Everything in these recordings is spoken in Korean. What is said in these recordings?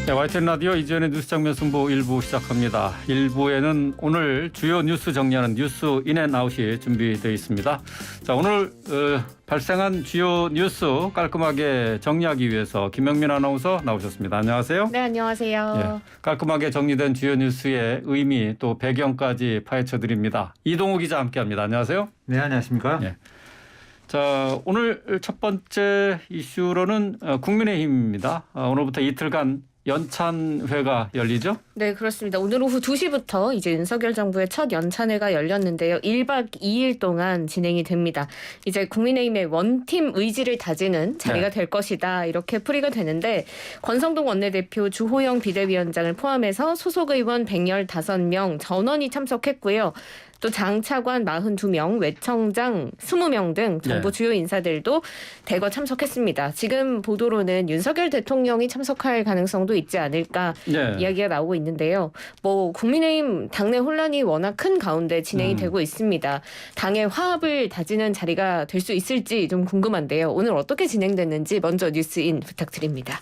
네, YTN 라디오 이지연의 뉴스 장면 승부 1부 시작합니다. 1부에는 오늘 주요 뉴스 정리하는 뉴스 인앤아웃이 준비되어 있습니다. 자, 오늘 발생한 주요 뉴스 깔끔하게 정리하기 위해서 김영민 아나운서 나오셨습니다. 안녕하세요. 네, 안녕하세요. 예, 깔끔하게 정리된 주요 뉴스의 의미 또 배경까지 파헤쳐 드립니다. 이동우 기자 함께합니다. 안녕하세요. 네, 안녕하십니까. 예. 자, 오늘 첫 번째 이슈로는 국민의힘입니다. 오늘부터 이틀간 연찬회가 열리죠? 네, 그렇습니다. 오늘 오후 2시부터 이제 윤석열 정부의 첫 연찬회가 열렸는데요. 1박 2일 동안 진행이 됩니다. 이제 국민의힘의 원팀 의지를 다지는 자리가 될 것이다. 이렇게 풀이가 되는데 권성동 원내대표 주호영 비대위원장을 포함해서 소속 의원 115명 전원이 참석했고요. 또 장 차관 42명, 외청장 20명 등 정부 주요 인사들도 대거 참석했습니다. 지금 보도로는 윤석열 대통령이 참석할 가능성도 있지 않을까 이야기가 나오고 있는데요. 뭐 국민의힘 당내 혼란이 워낙 큰 가운데 진행이 되고 있습니다. 당의 화합을 다지는 자리가 될 수 있을지 좀 궁금한데요. 오늘 어떻게 진행됐는지 먼저 뉴스인 부탁드립니다.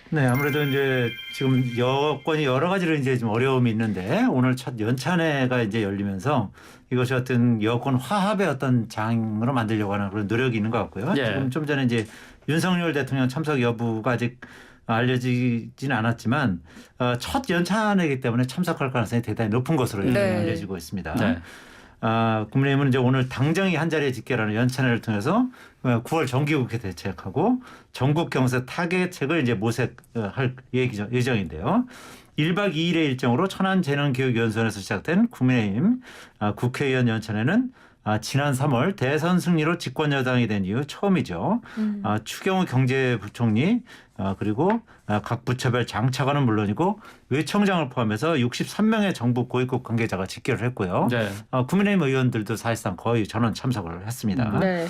네, 아무래도 이제 지금 여건이 여러 가지로 이제 좀 어려움이 있는데 오늘 첫 연찬회가 이제 열리면서 이것이 어떤 여권 화합의 어떤 장으로 만들려고 하는 그런 노력이 있는 것 같고요. 예. 지금 좀 전에 이제 윤석열 대통령 참석 여부가 아직 알려지진 않았지만 첫 연찬회이기 때문에 참석할 가능성이 대단히 높은 것으로 알려지고 있습니다. 네. 국민의힘은 이제 오늘 당정이 한 자리에 집결하는 연찬회를 통해서 9월 정기국회 대책하고 전국 경세 타개책을 이제 모색할 예정인데요. 1박 2일의 일정으로 천안재능교육연수원에서 시작된 국민의힘 국회의원 연찬회는 지난 3월 대선 승리로 집권 여당이 된 이후 처음이죠. 추경호 경제부총리 그리고 각 부처별 장차관은 물론이고 외청장을 포함해서 63명의 정부 고위급 관계자가 집결을 했고요. 네. 국민의힘 의원들도 사실상 거의 전원 참석을 했습니다. 네.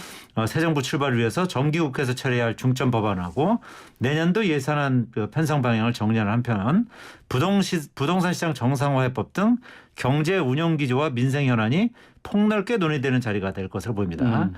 새 정부 출발을 위해서 정기국회에서 처리해야 할 중점 법안하고 내년도 예산안 편성 방향을 정리하는 한편 부동산 시장 정상화해법 등 경제 운영 기조와 민생 현안이 폭넓게 논의되는 자리가 될 것으로 보입니다.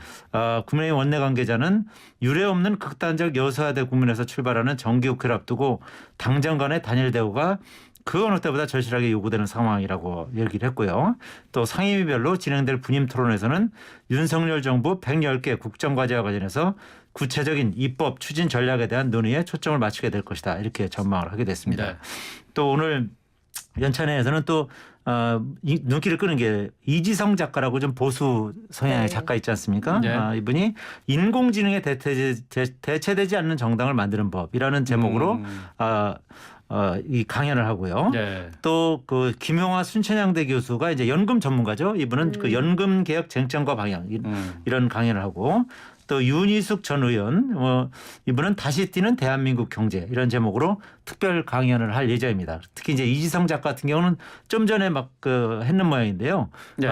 국민의힘 원내 관계자는 유례없는 극단적 여소야대 국면에서 출발하는 정기국회를 앞두고 당정 간의 단일 대우가 그 어느 때보다 절실하게 요구되는 상황이라고 얘기를 했고요. 또 상임위별로 진행될 분임 토론에서는 윤석열 정부 110개 국정과제와 관련해서 구체적인 입법 추진 전략에 대한 논의에 초점을 맞추게 될 것이다. 이렇게 전망을 하게 됐습니다. 네. 또 오늘 연찬회에서는 또 눈길을 끄는 게 이지성 작가라고 좀 보수 성향의 작가 있지 않습니까? 네. 이분이 인공지능에 대체되지 않는 정당을 만드는 법이라는 제목으로 이 강연을 하고요. 네. 또 그 김용화 순천향대 교수가 이제 연금 전문가죠. 이분은 그 연금 개혁 쟁점과 방향 이런 강연을 하고 또 윤희숙 전 의원 이분은 다시 뛰는 대한민국 경제 이런 제목으로 특별 강연을 할 예정입니다. 특히 이제 이지성 작가 같은 경우는 좀 전에 막 했는 모양인데요. 네.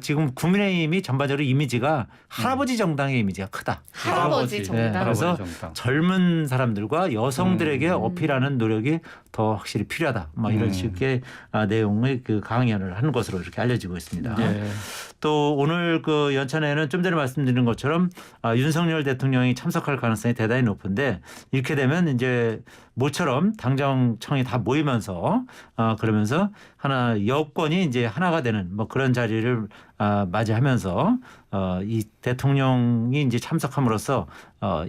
지금 국민의힘이 전반적으로 이미지가 할아버지 정당의 이미지가 크다. 할아버지 정당. 네, 그래서 할아버지 정당. 젊은 사람들과 여성들에게 어필하는 노력이 더 확실히 필요하다. 뭐 이런 식의 내용의 그 강연을 하는 것으로 이렇게 알려지고 있습니다. 네. 또 오늘 그 연찬회는 좀 전에 말씀드린 것처럼 윤석열 대통령이 참석할 가능성이 대단히 높은데 이렇게 되면 이제 모처럼 당정청이 다 모이면서 그러면서 하나 여권이 이제 하나가 되는 뭐 그런 자리를 맞이하면서 이 대통령이 이제 참석함으로써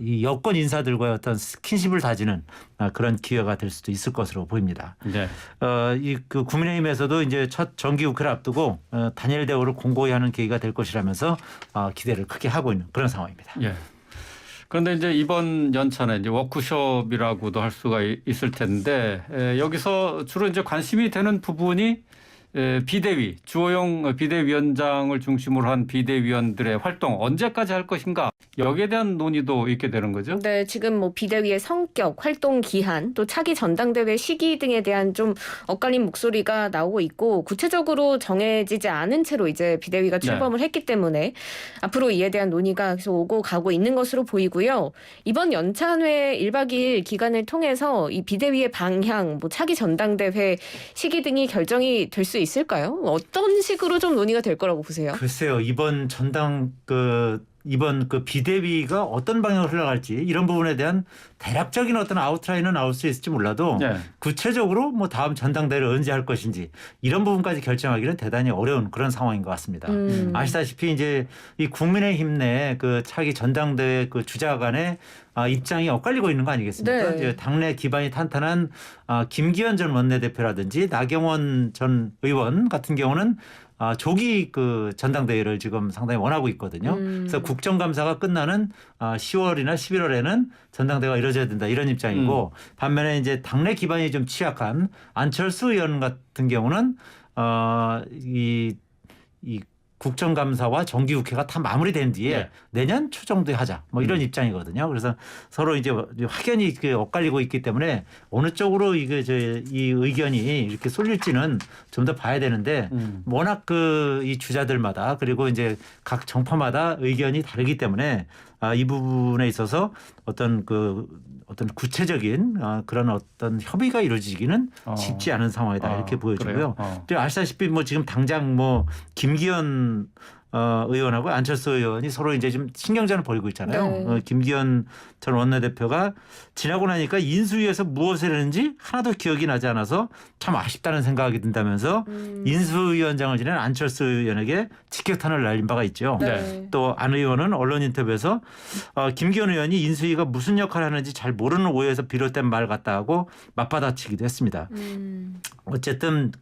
이 여권 인사들과의 어떤 스킨십을 다지는 그런 기회가 될 수도 있을 것으로 보입니다. 네. 이 그 국민의힘에서도 이제 첫 정기국회를 앞두고 단일 대우를 공고히 하는 계기가 될 것이라면서 기대를 크게 하고 있는 그런 상황입니다. 예. 그런데 이제 이번 연찬에 이제 워크숍이라고도 할 수가 있을 텐데 여기서 주로 이제 관심이 되는 부분이 비대위, 주호영 비대위원장을 중심으로 한 비대위원들의 활동 언제까지 할 것인가 여기에 대한 논의도 있게 되는 거죠? 네, 지금 뭐 비대위의 성격, 활동 기한, 또 차기 전당대회 시기 등에 대한 좀 엇갈린 목소리가 나오고 있고 구체적으로 정해지지 않은 채로 이제 비대위가 출범을 했기 때문에 앞으로 이에 대한 논의가 계속 오고 가고 있는 것으로 보이고요. 이번 연찬회 1박 2일 기간을 통해서 이 비대위의 방향, 뭐 차기 전당대회 시기 등이 결정이 될 수 있을까요? 어떤 식으로 좀 논의가 될 거라고 보세요? 글쎄요. 이번 전당 이번 그 비대위가 어떤 방향으로 흘러갈지 이런 부분에 대한 대략적인 어떤 아웃라인은 나올 수 있을지 몰라도 네. 구체적으로 뭐 다음 전당대회를 언제 할 것인지 이런 부분까지 결정하기는 대단히 어려운 그런 상황인 것 같습니다. 아시다시피 이제 이 국민의힘 내 그 차기 전당대회 그 주자 간의 입장이 엇갈리고 있는 거 아니겠습니까? 네. 이제 당내 기반이 탄탄한 김기현 전 원내대표라든지 나경원 전 의원 같은 경우는 조기 그 전당대회를 지금 상당히 원하고 있거든요. 그래서 국정감사가 끝나는 10월이나 11월에는 전당대회가 이루어져야 된다 이런 입장이고 반면에 이제 당내 기반이 좀 취약한 안철수 의원 같은 경우는 이 국정감사와 정기국회가 다 마무리된 뒤에 네. 내년 초 정도에 하자 뭐 이런 입장이거든요. 그래서 서로 이제 확연히 엇갈리고 있기 때문에 어느 쪽으로 이게 이 의견이 이렇게 쏠릴지는 좀 더 봐야 되는데 워낙 그 이 주자들마다 그리고 이제 각 정파마다 의견이 다르기 때문에 이 부분에 있어서 어떤 구체적인 그런 어떤 협의가 이루어지기는 쉽지 않은 상황이다 이렇게 보여지고요. 또 아시다시피 뭐 지금 당장 뭐 김기현 의원하고 안철수 의원이 서로 이제 좀 신경전을 벌이고 있잖아요. 네. 김기현 전 원내대표가 지나고 나니까 인수위에서 무엇을 했는지 하나도 기억이 나지 않아서 참 아쉽다는 생각이 든다면서 인수위원장을 지낸 안철수 의원에게 직격탄을 날린 바가 있죠. 네. 또 안 의원은 언론 인터뷰에서 김기현 의원이 인수위가 무슨 역할을 하는지 잘 모르는 오해에서 비롯된 말 같다 하고 맞받아치기도 했습니다. 어쨌든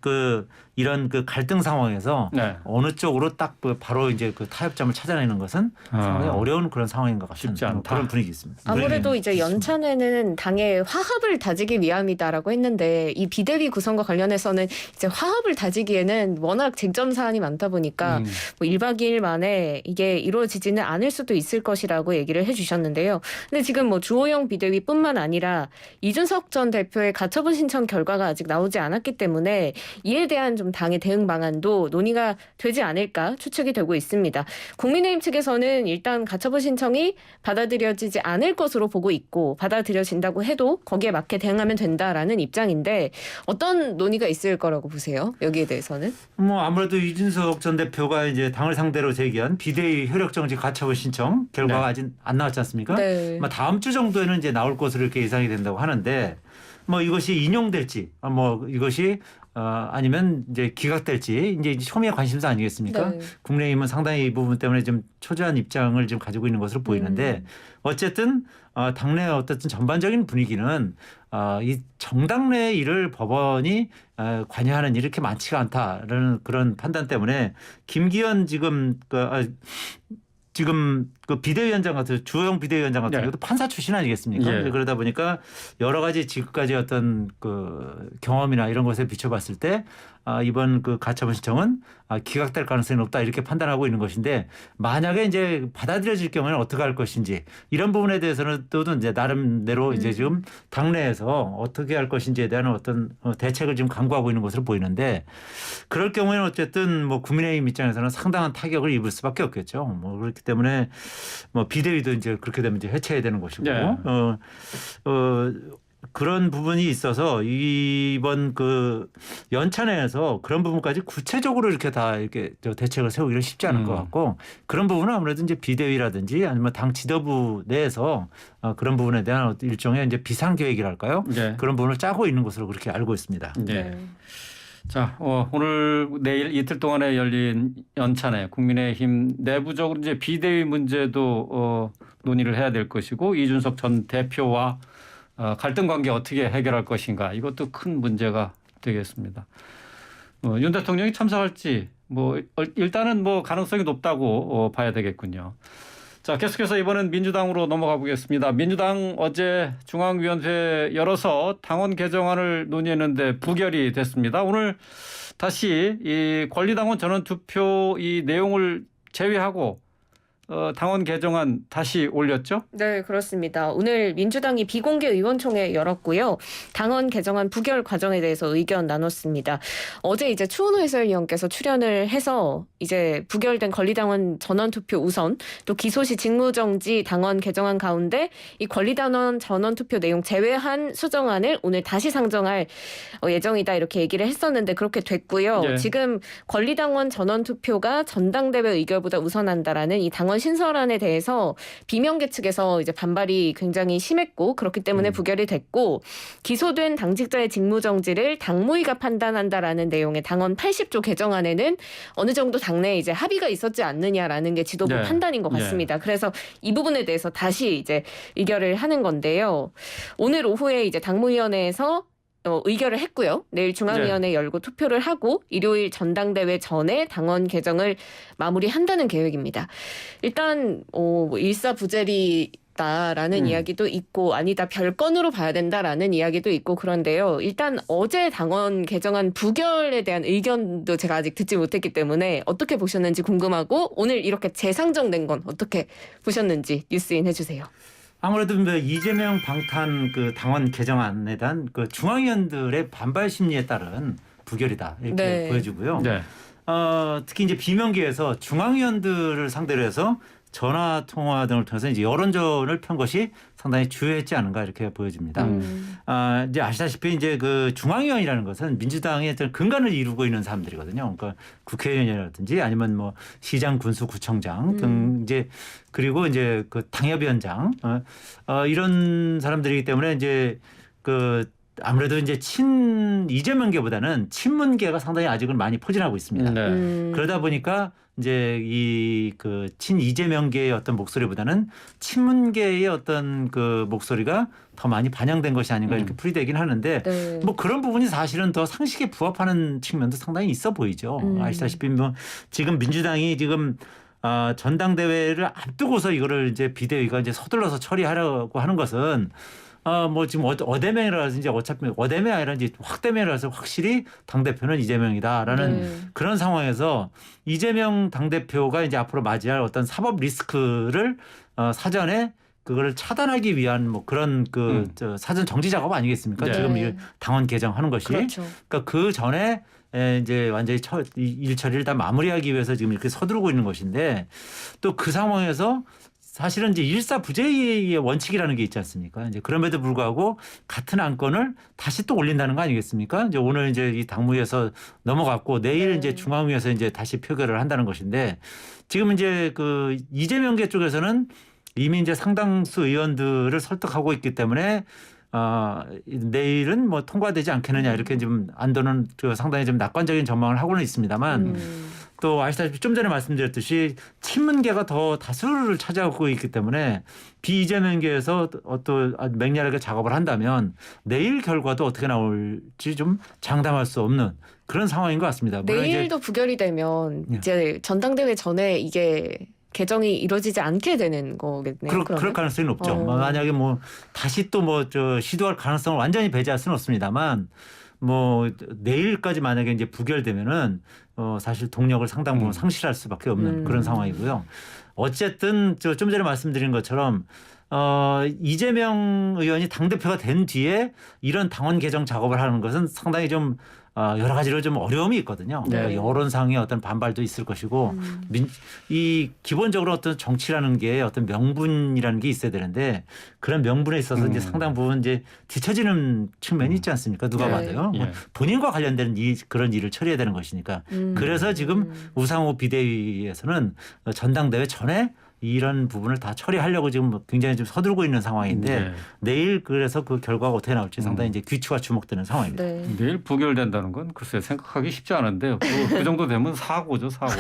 이런 갈등 상황에서 네. 어느 쪽으로 딱 바로 이제 그 타협점을 찾아내는 것은 상당히 어려운 그런 상황인 것 같은 쉽지 않다. 그런 분위기 있습니다. 아무래도 이제 연찬회는 당의 화합을 다지기 위함이다라고 했는데 이 비대위 구성과 관련해서는 이제 화합을 다지기에는 워낙 쟁점 사안이 많다 보니까 뭐 1박 2일 만에 이게 이루어지지는 않을 수도 있을 것이라고 얘기를 해주셨는데요. 근데 지금 뭐 주호영 비대위뿐만 아니라 이준석 전 대표의 가처분 신청 결과가 아직 나오지 않았기 때문에 이에 대한 좀 당의 대응 방안도 논의가 되지 않을까 추측이 되고 있습니다. 국민의힘 측에서는 일단 가처분 신청이 받아들여지지 않을 것으로 보고 있고 받아들여진다고 해도 거기에 맞게 대응하면 된다라는 입장인데 어떤 논의가 있을 거라고 보세요? 여기에 대해서는? 뭐 아무래도 이준석 전 대표가 이제 당을 상대로 제기한 비대위 효력정지 가처분 신청 결과가 아직 안 나왔지 않습니까? 네. 뭐 다음 주 정도에는 이제 나올 것으로 이렇게 예상이 된다고 하는데 뭐 이것이 인용될지 뭐 이것이 아니면 이제 기각될지 이제 초미의 관심사 아니겠습니까? 네. 국민의힘은 상당히 이 부분 때문에 좀 초조한 입장을 좀 가지고 있는 것으로 보이는데 어쨌든 당내 어쨌든 전반적인 분위기는 이 정당 내 일을 법원이 관여하는 일이 이렇게 많지가 않다라는 그런 판단 때문에 김기현 지금 그 비대위원장 같은 주호영 비대위원장 같은 경우도 판사 출신 아니겠습니까? 예. 그러다 보니까 여러 가지 지금까지 어떤 그 경험이나 이런 것에 비춰봤을 때 이번 그 가처분 신청은 기각될 가능성이 높다 이렇게 판단하고 있는 것인데 만약에 이제 받아들여질 경우에는 어떻게 할 것인지 이런 부분에 대해서는 또 이제 나름대로 이제 지금 당내에서 어떻게 할 것인지에 대한 어떤 대책을 지금 강구하고 있는 것으로 보이는데 그럴 경우에는 어쨌든 뭐 국민의힘 입장에서는 상당한 타격을 입을 수밖에 없겠죠. 뭐 그렇기 때문에 뭐 비대위도 이제 그렇게 되면 이제 해체해야 되는 것이고 네. 그런 부분이 있어서 이번 그 연찬회에서 그런 부분까지 구체적으로 이렇게 다 이렇게 대책을 세우기는 쉽지 않은 것 같고 그런 부분은 아무래도 이제 비대위라든지 아니면 당 지도부 내에서 그런 부분에 대한 일종의 이제 비상계획이랄까요? 네. 그런 부분을 짜고 있는 것으로 그렇게 알고 있습니다. 네. 자, 오늘 내일 이틀 동안에 열린 연찬회 국민의힘 내부적으로 이제 비대위 문제도 논의를 해야 될 것이고 이준석 전 대표와 갈등 관계 어떻게 해결할 것인가 이것도 큰 문제가 되겠습니다. 윤 대통령이 참석할지 뭐 일단은 뭐 가능성이 높다고 봐야 되겠군요. 자, 계속해서 이번엔 민주당으로 넘어가 보겠습니다. 민주당 어제 중앙위원회 열어서 당원 개정안을 논의했는데 부결이 됐습니다. 오늘 다시 이 권리당원 전원투표 이 내용을 제외하고 당원 개정안 다시 올렸죠? 네, 그렇습니다. 오늘 민주당이 비공개 의원총회 열었고요. 당원 개정안 부결 과정에 대해서 의견 나눴습니다. 어제 이제 추은호 해설위원께서 출연을 해서 이제 부결된 권리당원 전원투표 우선 또 기소시 직무정지 당원 개정안 가운데 이 권리당원 전원투표 내용 제외한 수정안을 오늘 다시 상정할 예정이다 이렇게 얘기를 했었는데 그렇게 됐고요. 예. 지금 권리당원 전원투표가 전당대회 의결보다 우선한다라는 이 당원 당원 신설안에 대해서 비명계 측에서 이제 반발이 굉장히 심했고 그렇기 때문에 부결이 됐고 기소된 당직자의 직무정지를 당무위가 판단한다라는 내용의 당원 80조 개정안에는 어느 정도 당내에 이제 합의가 있었지 않느냐라는 게 지도부 네. 판단인 것 같습니다. 그래서 이 부분에 대해서 다시 이제 의결을 하는 건데요. 오늘 오후에 이제 당무위원회에서 의결을 했고요. 내일 중앙위원회 열고 투표를 하고 일요일 전당대회 전에 당원 개정을 마무리한다는 계획입니다. 일단 일사부재리다라는 이야기도 있고 아니다 별건으로 봐야 된다라는 이야기도 있고 그런데요. 일단 어제 당원 개정안 부결에 대한 의견도 제가 아직 듣지 못했기 때문에 어떻게 보셨는지 궁금하고 오늘 이렇게 재상정된 건 어떻게 보셨는지 뉴스인 해주세요. 아무래도 이재명 방탄 그 당원 개정안에 대한 그 중앙위원들의 반발 심리에 따른 부결이다 이렇게 네. 보여지고요. 네. 특히 이제 비명계에서 중앙위원들을 상대로 해서 전화 통화 등을 통해서 이제 여론전을 편 것이 상당히 주요했지 않은가 이렇게 보여집니다. 이제 아시다시피 이제 그 중앙위원이라는 것은 민주당의 어떤 근간을 이루고 있는 사람들이거든요. 그러니까 국회의원이라든지 아니면 뭐 시장, 군수, 구청장 등 이제 그리고 이제 그 당협위원장 이런 사람들이기 때문에 이제 그 아무래도 이제 이재명계보다는 친문계가 상당히 아직은 많이 포진하고 있습니다. 네. 그러다 보니까 이제 이 그 이재명계의 어떤 목소리보다는 친문계의 어떤 그 목소리가 더 많이 반영된 것이 아닌가 이렇게 풀이되긴 하는데 네. 뭐 그런 부분이 사실은 더 상식에 부합하는 측면도 상당히 있어 보이죠. 아시다시피 뭐 지금 민주당이 지금 전당대회를 앞두고서 이거를 이제 비대위가 이제 서둘러서 처리하려고 하는 것은 뭐 지금 어대명이라든지 어차피 어대명 아니라 이제 확대명이라서 확실히 당대표는 이재명이다라는 그런 상황에서 이재명 당대표가 이제 앞으로 맞이할 어떤 사법 리스크를 사전에 그거를 차단하기 위한 뭐 그런 저 사전 정지 작업 아니겠습니까? 네. 지금 이 당원 개정하는 것이. 그렇죠. 그러니까 그 전에 이제 완전히 일 처리를 다 마무리하기 위해서 지금 이렇게 서두르고 있는 것인데 또 그 상황에서 사실은 이제 일사부재의 원칙이라는 게 있지 않습니까? 이제 그럼에도 불구하고 같은 안건을 다시 또 올린다는 거 아니겠습니까? 이제 오늘 이제 이 당무위에서 넘어갔고 내일 이제 중앙위에서 이제 다시 표결을 한다는 것인데 지금 이제 그 이재명계 쪽에서는 이미 이제 상당수 의원들을 설득하고 있기 때문에 내일은 뭐 통과되지 않겠느냐 이렇게 지금 안도는 상당히 좀 낙관적인 전망을 하고는 있습니다만 또 아시다시피 좀 전에 말씀드렸듯이 친문계가 더 다수를 차지하고 있기 때문에 비이재명계에서 또 맹렬하게 작업을 한다면 내일 결과도 어떻게 나올지 좀 장담할 수 없는 그런 상황인 것 같습니다. 물론 내일도 부결이 되면 이제 전당대회 전에 이게 개정이 이루어지지 않게 되는 거겠네요. 그럴 가능성이 높죠. 만약에 뭐 다시 또 뭐 시도할 가능성을 완전히 배제할 수는 없습니다만 뭐 내일까지 만약에 이제 부결되면은 사실 동력을 상당 부분 상실할 수밖에 없는 그런 상황이고요. 어쨌든 좀 전에 말씀드린 것처럼 이재명 의원이 당대표가 된 뒤에 이런 당원 개정 작업을 하는 것은 상당히 좀 여러 가지로 좀 어려움이 있거든요. 그러니까 여론상의 어떤 반발도 있을 것이고 이 기본적으로 어떤 정치라는 게 어떤 명분이라는 게 있어야 되는데 그런 명분에 있어서 이제 상당 부분 이제 뒤처지는 측면이 있지 않습니까? 누가 봐도요. 뭐 본인과 관련된 그런 일을 처리해야 되는 것이니까. 그래서 지금 우상호 비대위에서는 전당대회 전에 이런 부분을 다 처리하려고 지금 굉장히 좀 서두르고 있는 상황인데 내일 그래서 그 결과가 어떻게 나올지 상당히 이제 귀추가 주목되는 상황입니다. 내일 부결된다는 건 글쎄 생각하기 쉽지 않은데요. 그 정도 되면 사고죠, 사고.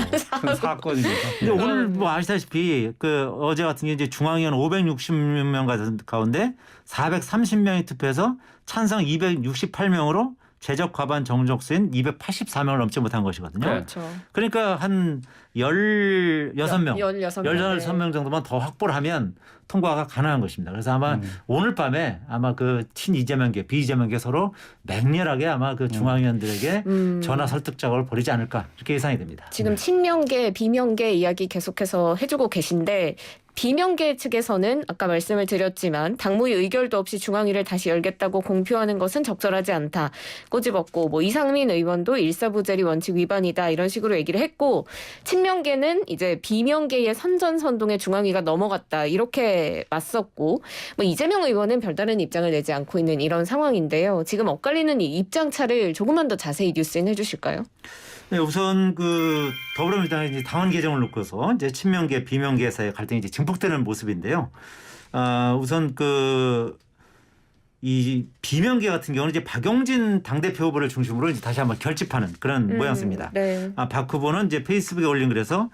사건입니다. 근데 오늘 뭐 아시다시피 그 어제 같은 경우 이제 중앙위원 560명 가운데 430명이 투표해서 찬성 268명으로 제적 과반 정족수인 284명을 넘지 못한 것이거든요. 그렇죠. 그러니까 한 16명, 16명 정도만 더 확보를 하면 통과가 가능한 것입니다. 그래서 아마 오늘 밤에 아마 그 친이재명계, 비이재명계 서로 맹렬하게 아마 그 중앙위원들에게 전화 설득 작업을 벌이지 않을까 이렇게 예상이 됩니다. 지금 친명계, 비명계 이야기 계속해서 해주고 계신데 비명계 측에서는 아까 말씀을 드렸지만 당무위 의결도 없이 중앙위를 다시 열겠다고 공표하는 것은 적절하지 않다. 꼬집었고 뭐 이상민 의원도 일사부재리 원칙 위반이다 이런 식으로 얘기를 했고 친명계는 이제 비명계의 선전선동에 중앙위가 넘어갔다 이렇게 맞섰고 뭐 이재명 의원은 별다른 입장을 내지 않고 있는 이런 상황인데요. 지금 엇갈리는 이 입장 차를 조금만 더 자세히 뉴스인 해주실까요? 네, 우선 그 더불어민주당의 이제 당원 개정을 놓고서 이제 친명계 비명계 사이의 갈등이 이제 증폭되는 모습인데요. 우선 이 비명계 같은 경우는 이제 박용진 당대표 후보를 중심으로 이제 다시 한번 결집하는 그런 모양새입니다. 네. 박 후보는 이제 페이스북에 올린 글에서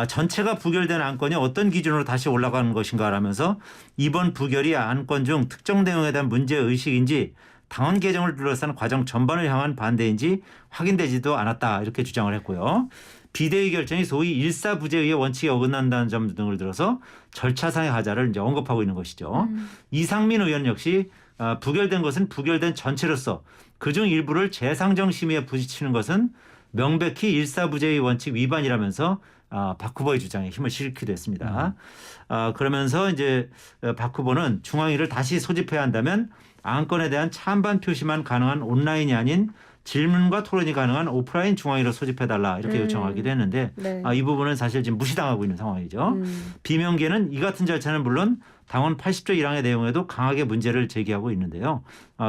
전체가 부결된 안건이 어떤 기준으로 다시 올라가는 것인가 라면서 이번 부결이 안건 중 특정 내용에 대한 문제의식인지 당원 개정을 둘러싼 과정 전반을 향한 반대인지 확인되지도 않았다 이렇게 주장을 했고요. 비대위 결정이 소위 일사부재의 원칙에 어긋난다는 점 등을 들어서 절차상의 하자를 이제 언급하고 있는 것이죠. 이상민 의원 역시 부결된 것은 부결된 전체로서 그중 일부를 재상정 심의에 부딪히는 것은 명백히 일사부재의 원칙 위반이라면서 박 후보의 주장에 힘을 실기도 했습니다. 그러면서 이제 박 후보는 중앙위를 다시 소집해야 한다면 안건에 대한 찬반 표시만 가능한 온라인이 아닌 질문과 토론이 가능한 오프라인 중앙위로 소집해달라 이렇게 요청하기도 했는데 네. 이 부분은 사실 지금 무시당하고 있는 상황이죠. 비명계는 이 같은 절차는 물론 당원 80조 1항의 내용에도 강하게 문제를 제기하고 있는데요.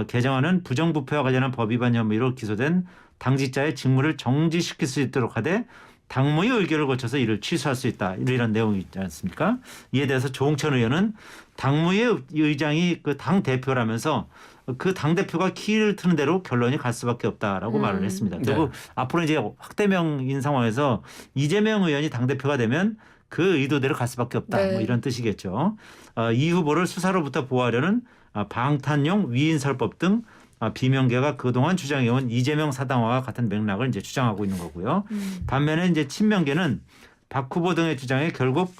개정안은 부정부패와 관련한 법 위반 혐의로 기소된 당직자의 직무를 정지시킬 수 있도록 하되 당무의 의결을 거쳐서 이를 취소할 수 있다. 이런 내용이 있지 않습니까? 이에 대해서 조홍천 의원은 당무의 의장이 그 당 대표라면서 그 당 대표가 키를 트는 대로 결론이 갈 수밖에 없다라고 말을 했습니다. 그리고 앞으로 이제 확대명인 상황에서 이재명 의원이 당 대표가 되면 그 의도대로 갈 수밖에 없다. 네. 뭐 이런 뜻이겠죠. 이 후보를 수사로부터 보호하려는 방탄용 위인설법 등 비명계가 그동안 주장해온 이재명 사당화와 같은 맥락을 이제 주장하고 있는 거고요. 반면에 이제 친명계는 박 후보 등의 주장에 결국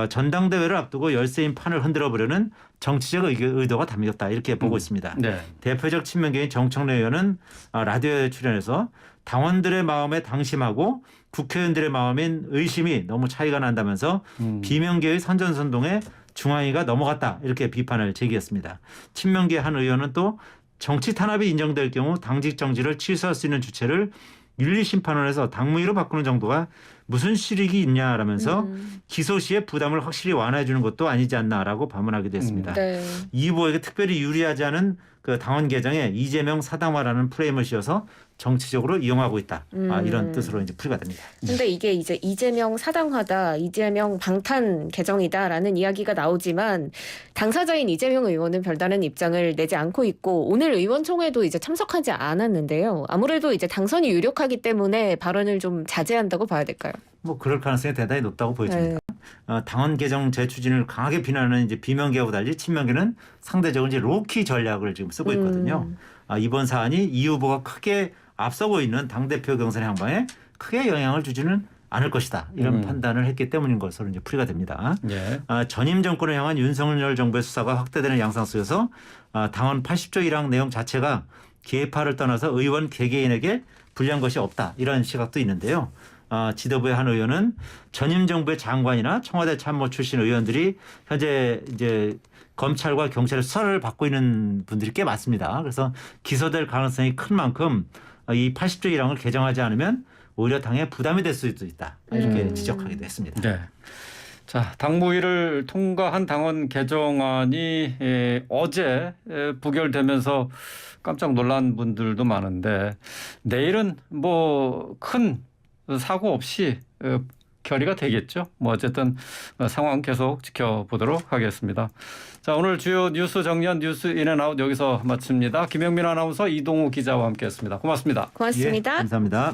전당대회를 앞두고 열세인 판을 흔들어 보려는 정치적 의도가 담겼다 이렇게 보고 있습니다. 네. 대표적 친명계인 정청래 의원은 라디오에 출연해서 당원들의 마음에 당심하고 국회의원들의 마음인 의심이 너무 차이가 난다면서 비명계의 선전선동에 중앙위가 넘어갔다 이렇게 비판을 제기했습니다. 친명계 한 의원은 또 정치 탄압이 인정될 경우 당직 정지를 취소할 수 있는 주체를 윤리심판원에서 당무위로 바꾸는 정도가 무슨 실익이 있냐라면서 기소 시에 부담을 확실히 완화해 주는 것도 아니지 않나라고 반문하기도 했습니다. 네. 이 후보에게 특별히 유리하지 않은 그 당원 개정에 이재명 사당화라는 프레임을 씌워서 정치적으로 이용하고 있다. 이런 뜻으로 이제 풀이가 됩니다. 근데 이게 이제 이재명 사당화다, 이재명 방탄 개정이다라는 이야기가 나오지만 당사자인 이재명 의원은 별다른 입장을 내지 않고 있고 오늘 의원총회도 이제 참석하지 않았는데요. 아무래도 이제 당선이 유력하기 때문에 발언을 좀 자제한다고 봐야 될까요? 뭐 그럴 가능성이 대단히 높다고 보여집니다. 당원 개정 재추진을 강하게 비난하는 이제 비명계하고 달리 친명계는 상대적으로 이제 로키 전략을 지금 쓰고 있거든요. 이번 사안이 이 후보가 크게 앞서고 있는 당대표 경선의 향방에 크게 영향을 주지는 않을 것이다. 이런 판단을 했기 때문인 것으로 이제 풀이가 됩니다. 예. 전임 정권을 향한 윤석열 정부의 수사가 확대되는 양상 속에서 당원 80조 1항 내용 자체가 계파를 떠나서 의원 개개인에게 불리한 것이 없다. 이런 시각도 있는데요. 지도부의 한 의원은 전임 정부의 장관이나 청와대 참모 출신 의원들이 현재 이제 검찰과 경찰의 수사를 받고 있는 분들이 꽤 많습니다. 그래서 기소될 가능성이 큰 만큼 이 80조 1항을 개정하지 않으면 오히려 당에 부담이 될 수도 있다. 이렇게 지적하기도 했습니다. 네. 자, 당무위를 통과한 당원 개정안이 어제 부결되면서 깜짝 놀란 분들도 많은데 내일은 뭐 큰 사고 없이 결의가 되겠죠. 뭐 어쨌든 상황 계속 지켜보도록 하겠습니다. 자, 오늘 주요 뉴스 정리한 뉴스 인앤아웃 여기서 마칩니다. 김영민 아나운서 이동우 기자와 함께했습니다. 고맙습니다. 고맙습니다. 예, 감사합니다.